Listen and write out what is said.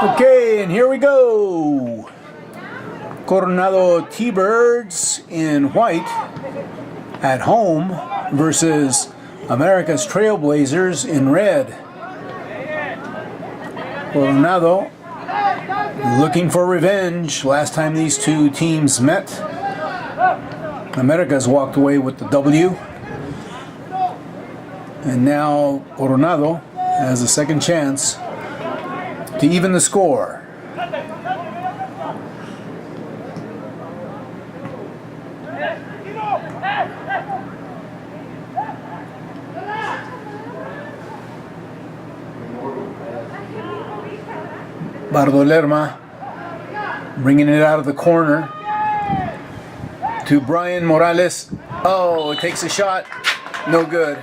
Okay, and here we go. Coronado T-Birds in white at home versus America's Trailblazers in red. Coronado looking for revenge. Last time these two teams met, America's walked away with the W. And now Coronado has a second chance to even the score. Bardolerma bringing it out of the corner to Brian Morales. Oh, it takes a shot. No good.